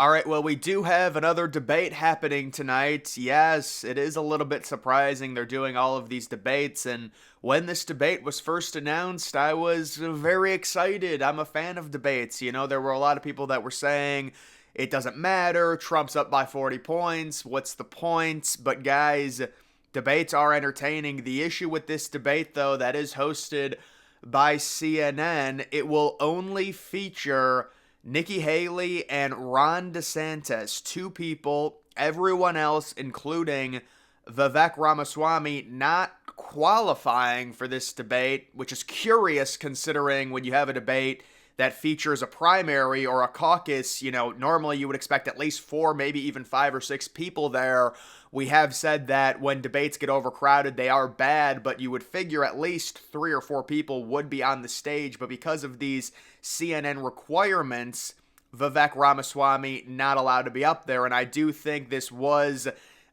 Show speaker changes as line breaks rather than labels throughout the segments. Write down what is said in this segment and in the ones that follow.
All right, well, we do have another debate happening tonight. Yes, it is a little bit surprising they're doing all of these debates. And when this debate was first announced, I was very excited. I'm a fan of debates. There were a lot of people that were saying it doesn't matter. Trump's up by 40 points. What's the point? But guys, debates are entertaining. The issue with this debate, though, that is hosted by CNN, it will only feature Nikki Haley and Ron DeSantis, two people, everyone else, including Vivek Ramasawamy, not qualifying for this debate, which is curious considering when you have a debate that features a primary or a caucus, normally you would expect at least four, maybe even five or six people there. We have said that when debates get overcrowded, they are bad, but you would figure at least three or four people would be on the stage. But because of these CNN requirements, Vivek Ramasawamy not allowed to be up there. And I do think this was,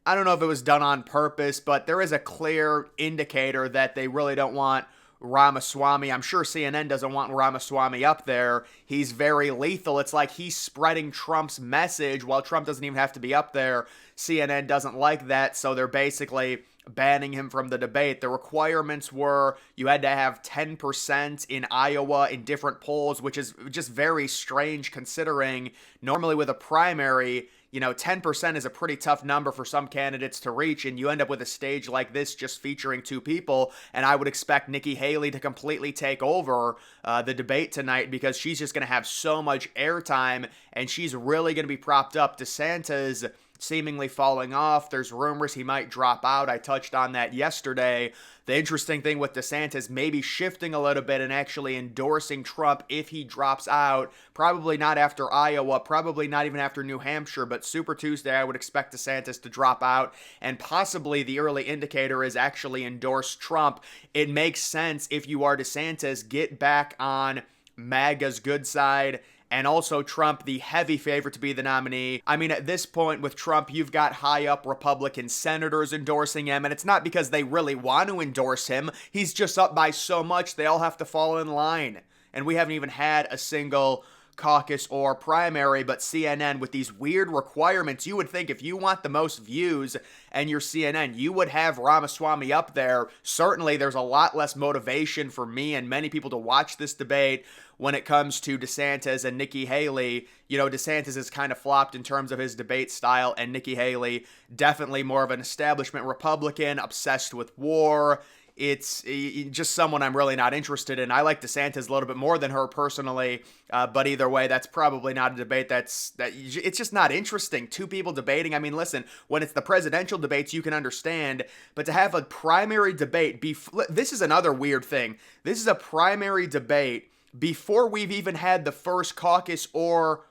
I don't know if it was done on purpose, but there is a clear indicator that they really don't want Ramasawamy. I'm sure CNN doesn't want Ramasawamy up there. He's very lethal. It's like he's spreading Trump's message while Trump doesn't even have to be up there. CNN doesn't like that, so they're basically banning him from the debate. The requirements were you had to have 10% in Iowa in different polls, which is just very strange considering normally with a primary, 10% is a pretty tough number for some candidates to reach, and you end up with a stage like this just featuring two people, and I would expect Nikki Haley to completely take over the debate tonight because she's just going to have so much airtime, and she's really going to be propped up. DeSantis seemingly falling off. There's rumors he might drop out. I touched on that yesterday. The interesting thing with DeSantis maybe shifting a little bit and actually endorsing Trump if he drops out. Probably not after Iowa, probably not even after New Hampshire, but Super Tuesday I would expect DeSantis to drop out, and possibly the early indicator is actually endorse Trump. It makes sense if you are DeSantis, get back on MAGA's good side. And also Trump, the heavy favorite to be the nominee. I mean, at this point with Trump, you've got high up Republican senators endorsing him, and it's not because they really want to endorse him. He's just up by so much, they all have to fall in line. And we haven't even had a single caucus or primary, but CNN with these weird requirements, you would think if you want the most views and you're CNN, you would have Ramasawamy up there. Certainly there's a lot less motivation for me and many people to watch this debate when it comes to DeSantis and Nikki Haley. DeSantis has kind of flopped in terms of his debate style, and Nikki Haley definitely more of an establishment Republican, obsessed with war. It's just someone I'm really not interested in. I like DeSantis a little bit more than her personally, but either way, that's probably not a debate it's just not interesting. Two people debating. I mean, listen, when it's the presidential debates, you can understand, but to have a primary debate, this is another weird thing. This is a primary debate before we've even had the first caucus or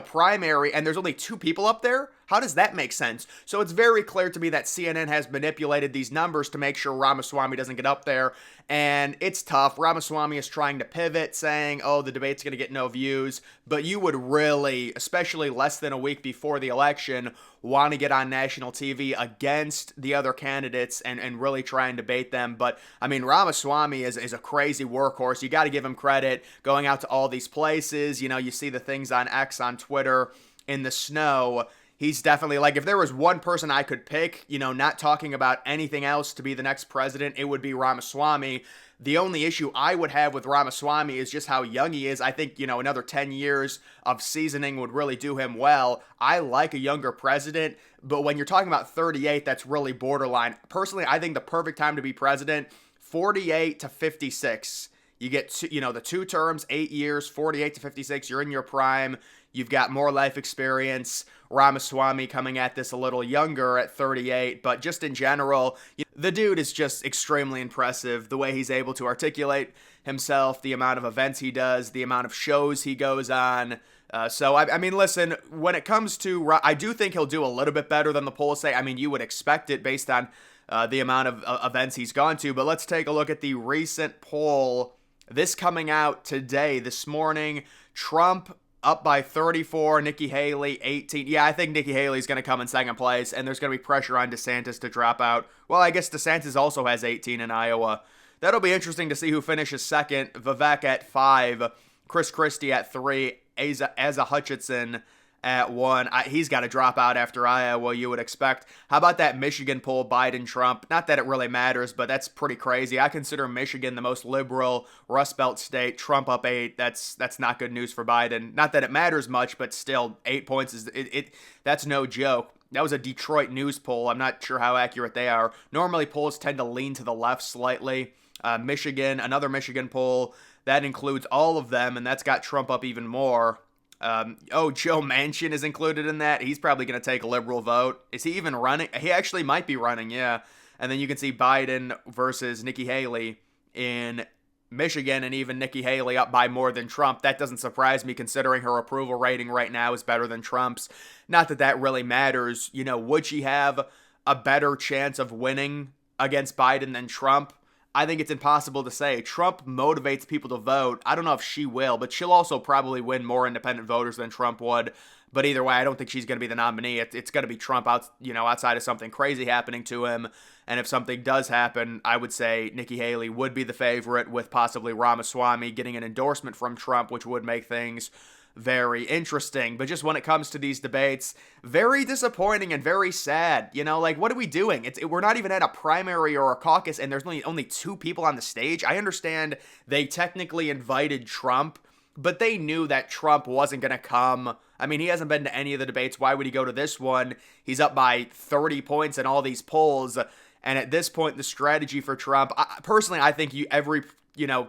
primary, and there's only two people up there? How does that make sense? So it's very clear to me that CNN has manipulated these numbers to make sure Ramasawamy doesn't get up there, and it's tough. Ramasawamy is trying to pivot, saying, oh, the debate's going to get no views, but you would really, especially less than a week before the election, want to get on national TV against the other candidates and really try and debate them. But, I mean, Ramasawamy is a crazy workhorse. You got to give him credit going out to all these places. You see the things on X, on Twitter, in the snow. He's definitely, like, if there was one person I could pick, not talking about anything else to be the next president, it would be Ramasawamy. The only issue I would have with Ramasawamy is just how young he is. I think, another 10 years of seasoning would really do him well. I like a younger president, but when you're talking about 38, that's really borderline. Personally, I think the perfect time to be president, 48 to 56. You get, the two terms, 8 years, 48 to 56, you're in your prime. You've got more life experience. Ramasawamy coming at this a little younger at 38, but just in general, the dude is just extremely impressive. The way he's able to articulate himself, the amount of events he does, the amount of shows he goes on. So, I mean, listen, when it comes to, I do think he'll do a little bit better than the polls say. I mean, you would expect it based on the amount of events he's gone to, but let's take a look at the recent poll. This coming out today, this morning. Trump up by 34, Nikki Haley 18. Yeah, I think Nikki Haley's going to come in second place, and there's going to be pressure on DeSantis to drop out. Well, I guess DeSantis also has 18 in Iowa. That'll be interesting to see who finishes second. Vivek at 5, Chris Christie at 3, Asa Hutchinson at 1. He's got to drop out after Iowa, you would expect. How about that Michigan poll, Biden-Trump? Not that it really matters, but that's pretty crazy. I consider Michigan the most liberal Rust Belt state. Trump up 8. That's not good news for Biden. Not that it matters much, but still, 8 points is that's no joke. That was a Detroit News poll. I'm not sure how accurate they are. Normally, polls tend to lean to the left slightly. Michigan, another Michigan poll, that includes all of them, and that's got Trump up even more. Joe Manchin is included in that. He's probably going to take a liberal vote. Is he even running? He actually might be running, yeah. And then you can see Biden versus Nikki Haley in Michigan, and even Nikki Haley up by more than Trump. That doesn't surprise me considering her approval rating right now is better than Trump's. Not that that really matters. Would she have a better chance of winning against Biden than Trump? I think it's impossible to say. Trump motivates people to vote. I don't know if she will, but she'll also probably win more independent voters than Trump would. But either way, I don't think she's going to be the nominee. It's going to be Trump outside of something crazy happening to him. And if something does happen, I would say Nikki Haley would be the favorite, with possibly Ramasawamy getting an endorsement from Trump, which would make things very interesting. But just when it comes to these debates, very disappointing and very sad. What are we doing? We're not even at a primary or a caucus, and there's only 2 people on the stage. I understand they technically invited Trump, but they knew that Trump wasn't going to come. I mean, he hasn't been to any of the debates. Why would he go to this one? He's up by 30 points in all these polls. And at this point, the strategy for Trump, personally, I think every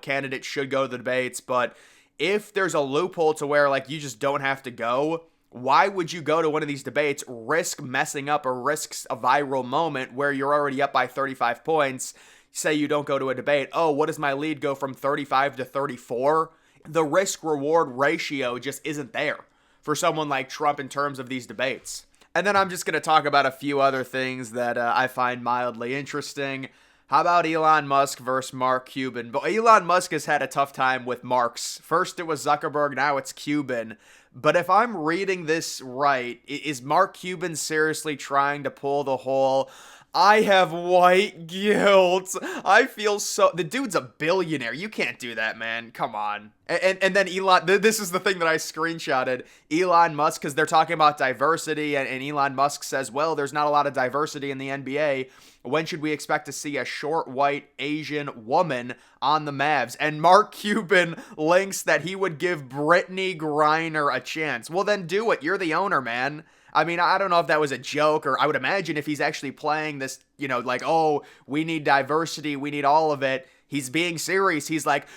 candidate should go to the debates. But if there's a loophole to where you just don't have to go, why would you go to one of these debates, risk messing up or risk a viral moment where you're already up by 35 points? Say you don't go to a debate. Oh, what does my lead go from 35 to 34? The risk-reward ratio just isn't there for someone like Trump in terms of these debates. And then I'm just going to talk about a few other things that I find mildly interesting. How about Elon Musk versus Mark Cuban? But Elon Musk has had a tough time with Marks. First it was Zuckerberg, now it's Cuban. But if I'm reading this right, is Mark Cuban seriously trying to pull the whole I have white guilt? I feel so... The dude's a billionaire. You can't do that, man. Come on. And then Elon... This is the thing that I screenshotted. Elon Musk, because they're talking about diversity, and Elon Musk says, well, there's not a lot of diversity in the NBA. When should we expect to see a short, white, Asian woman on the Mavs? And Mark Cuban links that he would give Brittany Griner a chance. Well, then do it. You're the owner, man. I mean, I don't know if that was a joke, or I would imagine if he's actually playing this, oh, we need diversity, we need all of it. He's being serious. He's like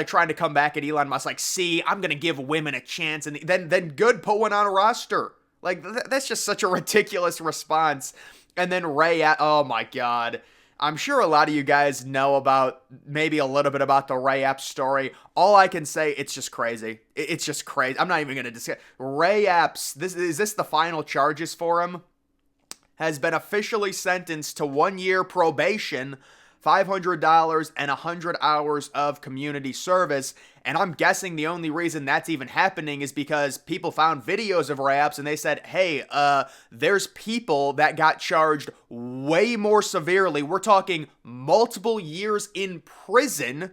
trying to come back at Elon Musk, see, I'm going to give women a chance, and then good, put one on a roster. That's just such a ridiculous response. And then oh my God. I'm sure a lot of you guys know maybe a little bit about the Ray Epps story. All I can say, it's just crazy. It's just crazy. I'm not even going to discuss. Ray Epps, is this the final charges for him? Has been officially sentenced to 1 year probation, $500, and 100 hours of community service. And I'm guessing the only reason that's even happening is because people found videos of Ray Epps and they said, hey, there's people that got charged way more severely. We're talking multiple years in prison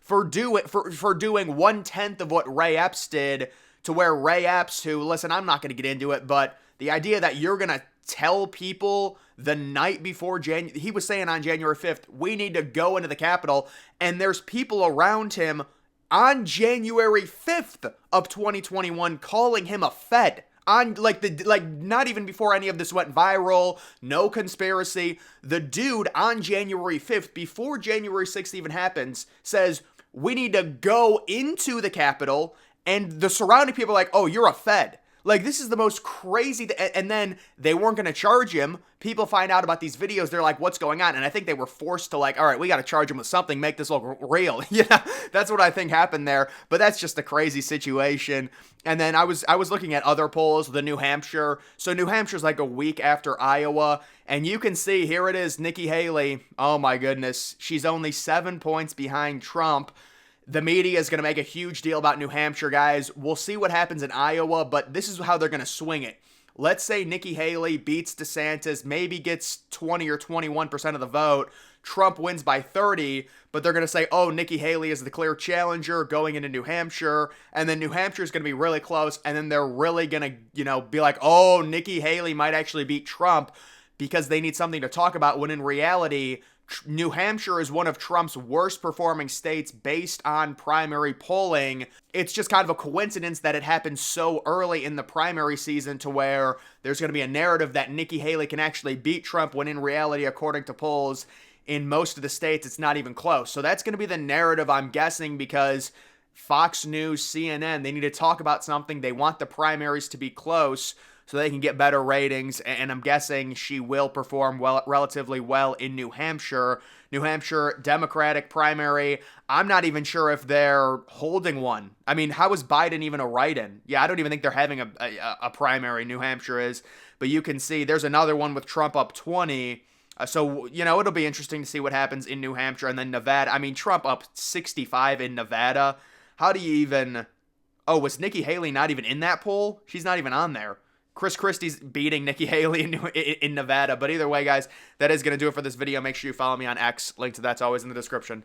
for doing 1/10 of what Ray Epps did, to where Ray Epps, who, listen, I'm not going to get into it, but the idea that you're going to tell people the night before he was saying on January 5th, we need to go into the Capitol, and there's people around him on January 5th of 2021 calling him a Fed. Not even before any of this went viral, no conspiracy. The dude on January 5th, before January 6th even happens, says, we need to go into the Capitol, and the surrounding people are like, oh, you're a Fed. This is the most crazy... And then they weren't going to charge him. People find out about these videos. They're like, what's going on? And I think they were forced to all right, we got to charge him with something, make this look real. Yeah, that's what I think happened there. But that's just a crazy situation. And then I was looking at other polls, the New Hampshire. So New Hampshire's a week after Iowa. And you can see, here it is, Nikki Haley. Oh my goodness. She's only 7 points behind Trump. The media is going to make a huge deal about New Hampshire, guys. We'll see what happens in Iowa, but this is how they're going to swing it. let's say Nikki Haley beats DeSantis, maybe gets 20 or 21% of the vote. Trump wins by 30, but they're going to say, oh, Nikki Haley is the clear challenger going into New Hampshire, and then New Hampshire is going to be really close, and then they're really going to, be like, oh, Nikki Haley might actually beat Trump because they need something to talk about, when in reality, New Hampshire is one of Trump's worst performing states based on primary polling. It's just kind of a coincidence that it happened so early in the primary season to where there's going to be a narrative that Nikki Haley can actually beat Trump, when in reality, according to polls, in most of the states, it's not even close. So that's going to be the narrative, I'm guessing, because Fox News, CNN, they need to talk about something. They want the primaries to be close so they can get better ratings, and I'm guessing she will perform relatively well in New Hampshire. New Hampshire Democratic primary, I'm not even sure if they're holding one. I mean, how is Biden even a write-in? Yeah, I don't even think they're having a primary, New Hampshire is, but you can see there's another one with Trump up 20. So, it'll be interesting to see what happens in New Hampshire. And then Nevada, I mean, Trump up 65 in Nevada. How do you even... Oh, was Nikki Haley not even in that poll? She's not even on there. Chris Christie's beating Nikki Haley in Nevada. But either way, guys, that is going to do it for this video. Make sure you follow me on X. Link to that's always in the description.